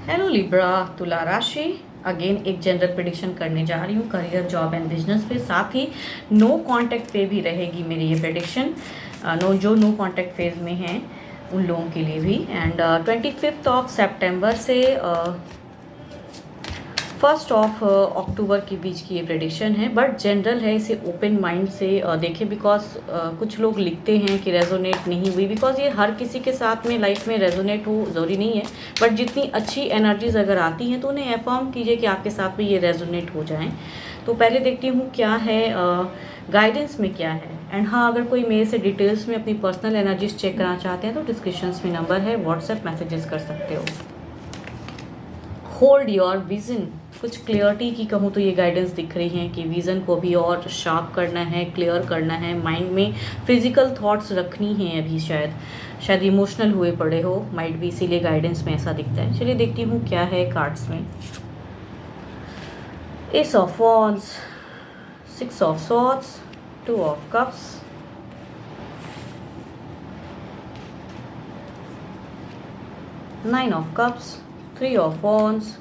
Hello Libra, तुला राशि। Again एक जनरल प्रेडिक्शन करने जा रही हूँ करियर, जॉब एंड बिजनेस पे। साथ ही नो कांटेक्ट पे भी रहेगी मेरी ये प्रेडिक्शन। नो कांटेक्ट फेज में हैं उन लोगों के लिए भी। एंड 25 से 1 अक्टूबर के बीच की ये प्रेडिक्शन है, बट जनरल है। इसे ओपन माइंड से देखें, बिकॉज कुछ लोग लिखते हैं कि रेजोनेट नहीं हुई, बिकॉज ये हर किसी के साथ में लाइफ में रेजोनेट हो ज़रूरी नहीं है। बट जितनी अच्छी एनर्जीज अगर आती हैं तो उन्हें अफर्म कीजिए कि आपके साथ में ये रेजोनेट हो जाएं। तो पहले देखती हूँ क्या है गाइडेंस में क्या है। एंड हाँ, अगर कोई मेरे से डिटेल्स में अपनी पर्सनल एनर्जीज चेक करना चाहते हैं तो डिस्क्रिप्शन में नंबर है, व्हाट्सएप मैसेजेस कर सकते हो। Hold your vision. कुछ क्लियरिटी की कहूँ तो ये गाइडेंस दिख रही है कि विज़न को भी और शार्प करना है, क्लियर करना है। माइंड में फिजिकल थॉट्स रखनी है अभी। शायद इमोशनल हुए पड़े हो, माइट भी, इसीलिए गाइडेंस में ऐसा दिखता है। चलिए देखती हूँ क्या है कार्ड्स में। S of wands, 6 of swords, 2 of cups, 9 of cups, 3 of wands,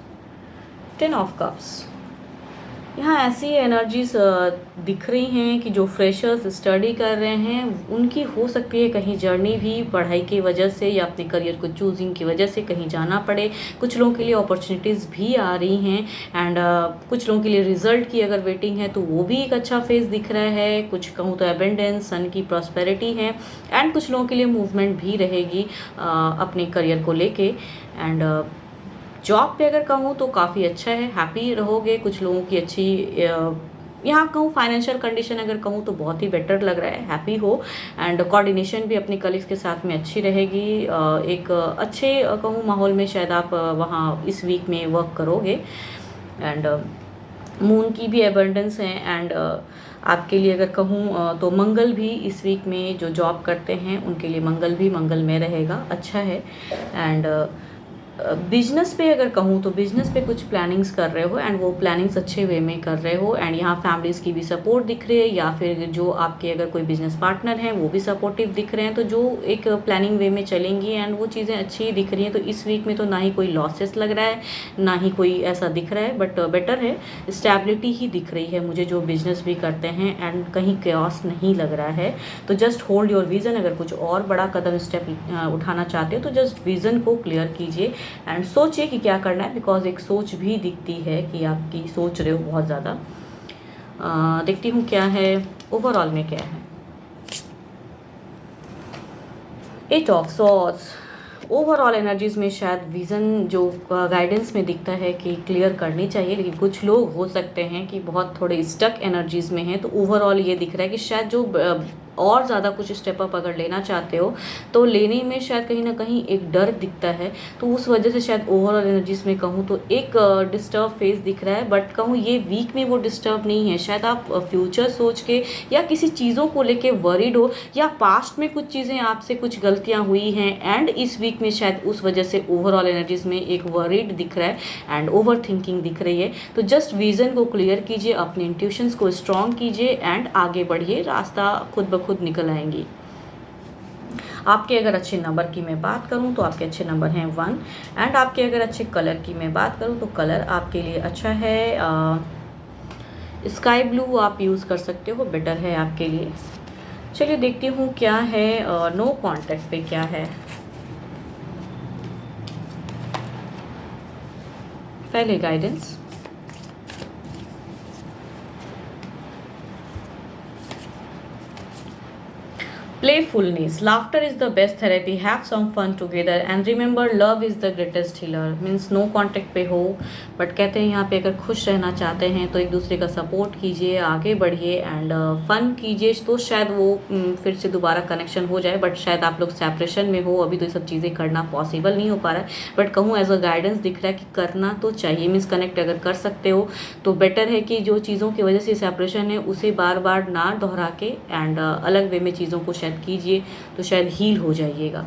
10 of cups. यहाँ ऐसी एनर्जीज दिख रही हैं कि जो फ्रेशर्स स्टडी कर रहे हैं उनकी हो सकती है कहीं जर्नी भी पढ़ाई की वजह से या अपने करियर को चूजिंग की वजह से कहीं जाना पड़े। कुछ लोगों के लिए अपॉर्चुनिटीज़ भी आ रही हैं। एंड कुछ लोगों के लिए रिजल्ट की अगर वेटिंग है तो वो भी एक अच्छा फेज दिख रहा है। कुछ कहूँ तो एबेंडेंस, सन की प्रॉस्पेरिटी है। एंड कुछ लोगों के लिए मूवमेंट भी रहेगी अपने करियर को लेके। एंड जॉब पे अगर कहूँ तो काफ़ी अच्छा है, हैप्पी रहोगे। कुछ लोगों की अच्छी यहाँ कहूँ फाइनेंशियल कंडीशन अगर कहूँ तो बहुत ही बेटर लग रहा है, हैप्पी हो। एंड कोऑर्डिनेशन भी अपने कलीग्स के साथ में अच्छी रहेगी। एक अच्छे कहूँ माहौल में शायद आप वहाँ इस वीक में वर्क करोगे। एंड मून की भी एबंडेंस है। एंड आपके लिए अगर कहूँ तो मंगल भी इस वीक में जो जॉब करते हैं उनके लिए मंगल भी मंगल में रहेगा, अच्छा है। एंड बिजनेस पे अगर कहूँ तो बिजनेस पे कुछ प्लानिंग्स कर रहे हो एंड वो प्लानिंग्स अच्छे वे में कर रहे हो। एंड यहाँ फैमिलीज़ की भी सपोर्ट दिख रही है, या फिर जो आपके अगर कोई बिजनेस पार्टनर हैं वो भी सपोर्टिव दिख रहे हैं, तो जो एक प्लानिंग वे में चलेंगी एंड वो चीज़ें अच्छी दिख रही हैं। तो इस वीक में तो ना ही कोई लॉसेस लग रहा है, ना ही कोई ऐसा दिख रहा है, बट बेटर है, स्टेबिलिटी ही दिख रही है मुझे जो बिजनेस भी करते हैं। एंड कहीं क्योस नहीं लग रहा है। तो जस्ट होल्ड योर विज़न। अगर कुछ और बड़ा कदम स्टेप उठाना चाहते हो तो जस्ट विज़न को क्लियर कीजिए एंड सोचिए कि क्या करना है, बिकॉज एक सोच भी दिखती है कि आपकी सोच रहे हो बहुत ज़्यादा। देखती हूँ क्या है ओवरऑल में क्या है। 8 ऑफ सॉर्ड्स। ओवरऑल एनर्जीज में शायद विज़न जो गाइडेंस में दिखता है कि क्लियर करनी चाहिए, लेकिन कुछ लोग हो सकते हैं कि बहुत थोड़े स्टक एनर्जीज में हैं। तो ओवरऑल ये दिख रहा है कि शायद जो और ज़्यादा कुछ स्टेप अप अगर लेना चाहते हो तो लेने में शायद कहीं ना कहीं एक डर दिखता है। तो उस वजह से शायद ओवरऑल एनर्जीज में कहूँ तो एक डिस्टर्ब फेज दिख रहा है। बट कहूँ ये वीक में वो डिस्टर्ब नहीं है। शायद आप फ्यूचर सोच के या किसी चीज़ों को लेके वरीड हो, या पास्ट में कुछ चीज़ें आपसे कुछ गलतियाँ हुई हैं एंड इस वीक में शायद उस वजह से ओवरऑल एनर्जीज में एक वरीड दिख रहा है एंड ओवर थिंकिंग दिख रही है। तो जस्ट विजन को क्लियर कीजिए, अपने इंट्यूशंस को स्ट्रॉन्ग कीजिए एंड आगे बढ़िए, रास्ता खुद ब खुद निकल आएंगी। आपके अगर अच्छे नंबर की मैं बात करूं तो आपके अच्छे नंबर हैं 1। एंड आपके अगर अच्छे कलर की मैं बात करूं तो कलर आपके लिए अच्छा है, स्काई ब्लू आप यूज़ कर सकते हो, बेटर है आपके लिए। चलिए देखती हूँ क्या है नो कॉन्टैक्ट पे क्या है। पहले guidance, playfulness, laughter is the best therapy, have some fun together and remember love is the greatest healer। Means no contact पे हो, बट कहते हैं यहाँ पे अगर खुश रहना चाहते हैं तो एक दूसरे का सपोर्ट कीजिए, आगे बढ़िए एंड फन कीजिए, तो शायद वो फिर से दोबारा कनेक्शन हो जाए। बट शायद आप लोग सेपरेशन में हो अभी, तो ये सब चीज़ें करना पॉसिबल नहीं हो पा रहा है। बट कहूँ एज अ गाइडेंस दिख रहा है कि करना तो चाहिए। मीन्स कनेक्ट अगर कर सकते हो तो बेटर है कि जो चीज़ों की वजह से सेपरेशन है उसे बार बार ना दोहरा के एंड अलग वे में चीज़ों को शायद कीजिए, तो शायद हील हो जाइएगा।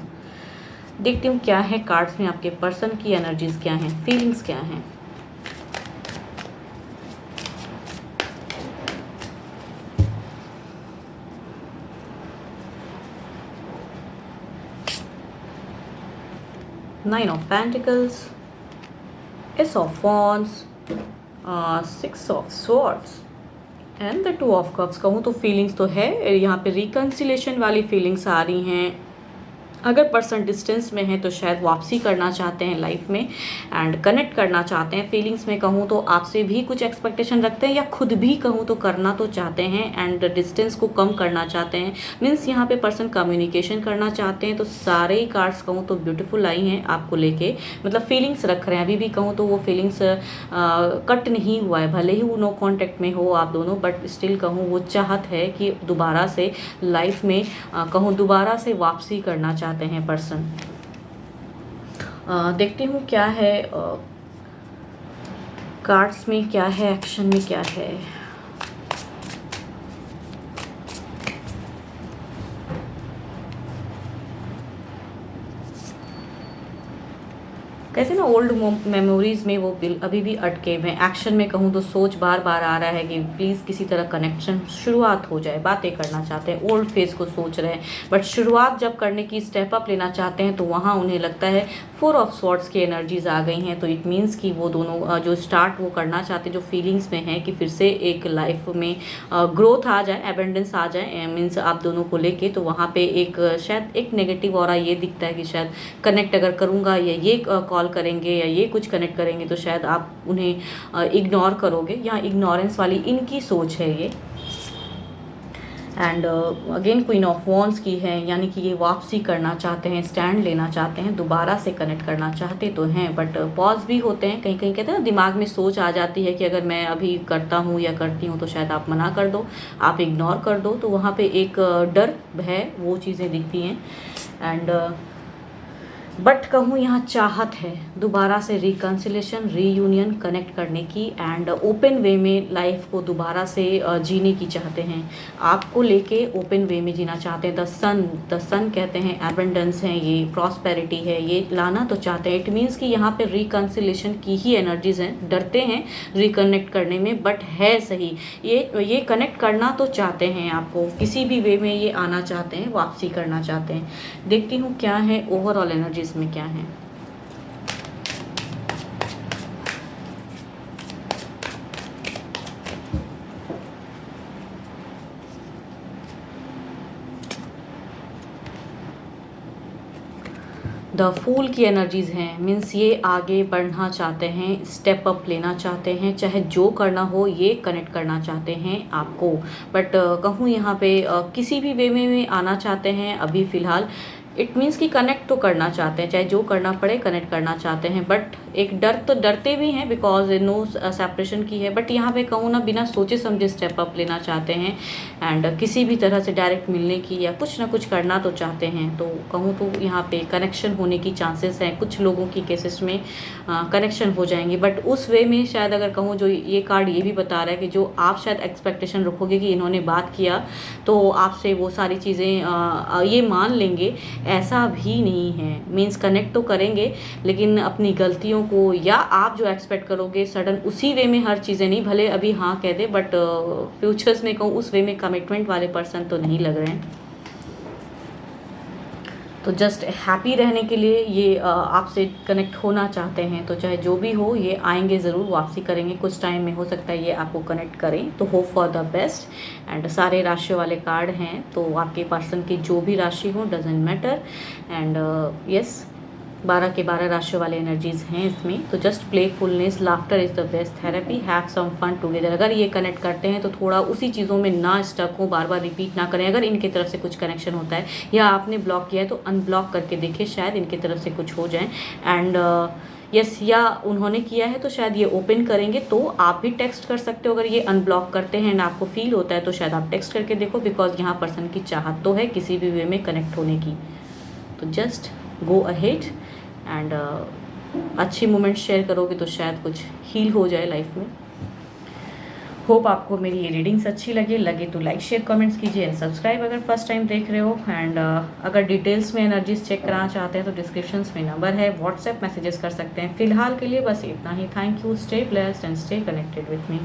देखती हूँ क्या है कार्ड्स में आपके पर्सन की एनर्जीज क्या हैं, फीलिंग्स क्या हैं। Nine of pentacles, S of wands, 6 of swords and the 2 of cups. कहूँ तो फीलिंग्स तो है यहाँ पे, रिकन्सिलेशन वाली फीलिंग्स आ रही हैं। अगर पर्सन डिस्टेंस में है तो शायद वापसी करना चाहते हैं लाइफ में एंड कनेक्ट करना चाहते हैं। फीलिंग्स में कहूँ तो आपसे भी कुछ एक्सपेक्टेशन रखते हैं या खुद भी कहूँ तो करना तो चाहते हैं एंड डिस्टेंस को कम करना चाहते हैं। मीन्स यहाँ पे पर्सन कम्युनिकेशन करना चाहते हैं। तो सारे ही कार्ड्स कहूँ तो ब्यूटीफुल आई हैं आपको लेके, मतलब फीलिंग्स रख रहे हैं। अभी भी कहूँ तो वो फीलिंग्स कट नहीं हुआ है, भले ही वो नो कॉन्टेक्ट में हो आप दोनों, बट स्टिल कहूँ वो चाहत है कि दोबारा से लाइफ में कहूँ दोबारा से वापसी करना चाहते हैं पर्सन। देखती हूँ क्या है कार्ड्स में, क्या है एक्शन में, क्या है। कहते हैं ना ओल्ड मेमोरीज में वो अभी भी अटके हुए हैं। एक्शन में कहूँ तो सोच बार बार आ रहा है कि प्लीज़ किसी तरह कनेक्शन शुरुआत हो जाए। बातें करना चाहते हैं, ओल्ड फेस को सोच रहे हैं, बट शुरुआत जब करने की स्टेप अप लेना चाहते हैं तो वहाँ उन्हें लगता है 4 ऑफ स्वॉर्ड्स की एनर्जीज आ गई हैं। तो इट मीन्स कि वो दोनों जो स्टार्ट वो करना चाहते हैं, जो फीलिंग्स में है कि फिर से एक लाइफ में ग्रोथ आ जाए, एबेंडेंस आ जाए मीन्स आप दोनों को लेके, तो वहाँ पे एक शायद एक नेगेटिव ऑरा ये दिखता है कि शायद कनेक्ट अगर करूँगा या ये कॉल करेंगे या ये कुछ कनेक्ट करेंगे तो शायद आप उन्हें इग्नोर करोगे। यहाँ इग्नोरेंस वाली इनकी सोच है ये। And again queen of wands की है, यानी कि ये वापसी करना चाहते हैं, स्टैंड लेना चाहते हैं, दोबारा से कनेक्ट करना चाहते तो हैं, बट पॉज भी होते हैं। कहीं कहीं कहते हैं ना दिमाग में सोच आ जाती है कि अगर मैं अभी करता हूँ या करती हूँ तो शायद आप मना कर दो, आप इग्नोर कर दो। तो वहाँ पे एक डर है, वो चीज़ें दिखती हैं। एंड बट कहूँ यहाँ चाहत है दोबारा से रिकन्सिलेशन, रीयूनियन, कनेक्ट करने की एंड ओपन वे में लाइफ को दोबारा से जीने की चाहते हैं। आपको लेके ओपन वे में जीना चाहते हैं। द सन कहते हैं एबेंडेंस है, ये प्रॉस्पेरिटी है, ये लाना तो चाहते हैं। इट मीन्स कि यहाँ पे रिकन्सिलेशन की ही एनर्जीज हैं। डरते हैं रिकनेक्ट करने में, बट है सही, ये कनेक्ट करना तो चाहते हैं, आपको किसी भी वे में ये आना चाहते हैं, वापसी करना चाहते हैं। देखती हूँ क्या है ओवरऑल एनर्जी में क्या है। द फूल की एनर्जीज हैं, मीन्स ये आगे बढ़ना चाहते हैं, स्टेप अप लेना चाहते हैं, चाहे जो करना हो ये कनेक्ट करना चाहते हैं आपको। बट कहूँ यहाँ पे किसी भी वे में आना चाहते हैं अभी फ़िलहाल। इट मीन्स कि कनेक्ट तो करना चाहते हैं, चाहे जो करना पड़े कनेक्ट करना चाहते हैं, बट एक डर तो डरते भी हैं बिकॉज नो सेपरेशन की है। बट यहाँ पे कहूँ ना बिना सोचे समझे स्टेप अप लेना चाहते हैं एंड किसी भी तरह से डायरेक्ट मिलने की या कुछ ना कुछ करना तो चाहते हैं। तो कहूँ तो यहाँ पे कनेक्शन होने की चांसेस हैं, कुछ लोगों की केसेस में कनेक्शन हो जाएंगे। बट उस वे में शायद अगर कहूँ जो ये कार्ड ये भी बता रहा है कि जो आप शायद एक्सपेक्टेशन रखोगे कि इन्होंने बात किया तो आपसे वो सारी चीज़ें ये मान लेंगे, ऐसा भी नहीं है। मीन्स कनेक्ट तो करेंगे लेकिन अपनी गलतियों को या आप जो एक्सपेक्ट करोगे सडन उसी वे में हर चीज़ें नहीं, भले अभी हाँ कह दे बट फ्यूचर्स में कहूँ उस वे में कमिटमेंट वाले पर्सन तो नहीं लग रहे हैं। तो जस्ट हैप्पी रहने के लिए ये आपसे कनेक्ट होना चाहते हैं। तो चाहे जो भी हो ये आएंगे ज़रूर, वापसी करेंगे कुछ टाइम में, हो सकता है ये आपको कनेक्ट करें। तो hope for the best. And सारे राशि वाले कार्ड हैं तो आपके पर्सन की जो भी राशि हो डजेंट मैटर। एंड यस 12 के 12 राशि वाले एनर्जीज हैं इसमें। तो just playfulness, laughter is the best therapy, have some fun together. अगर ये कनेक्ट करते हैं तो थोड़ा उसी चीज़ों में ना स्टक हो, बार बार रिपीट ना करें। अगर इनकी तरफ से कुछ कनेक्शन होता है या आपने ब्लॉक किया है तो अनब्लॉक करके देखिए, शायद इनकी तरफ से कुछ हो जाए। एंड यस या उन्होंने किया है तो शायद ये ओपन करेंगे, तो आप भी टेक्स्ट कर सकते हो। अगर ये अनब्लॉक करते हैं एंड आपको फील होता है तो शायद आप टेक्स्ट करके देखो, बिकॉज यहाँ पर्सन की चाहत तो है किसी भी वे में कनेक्ट होने की। तो जस्ट गो अहेड एंड अच्छी मोमेंट्स शेयर करोगे तो शायद कुछ हील हो जाए लाइफ में। होप आपको मेरी ये रीडिंग्स अच्छी लगे तो लाइक शेयर कमेंट्स कीजिए एंड सब्सक्राइब अगर फर्स्ट टाइम देख रहे हो। एंड अगर डिटेल्स में एनर्जीज चेक कराना चाहते हैं तो डिस्क्रिप्शंस में नंबर है, व्हाट्सएप मैसेजेस कर सकते हैं। फिलहाल के लिए बस इतना ही। Thank you, stay blessed and stay connected with me.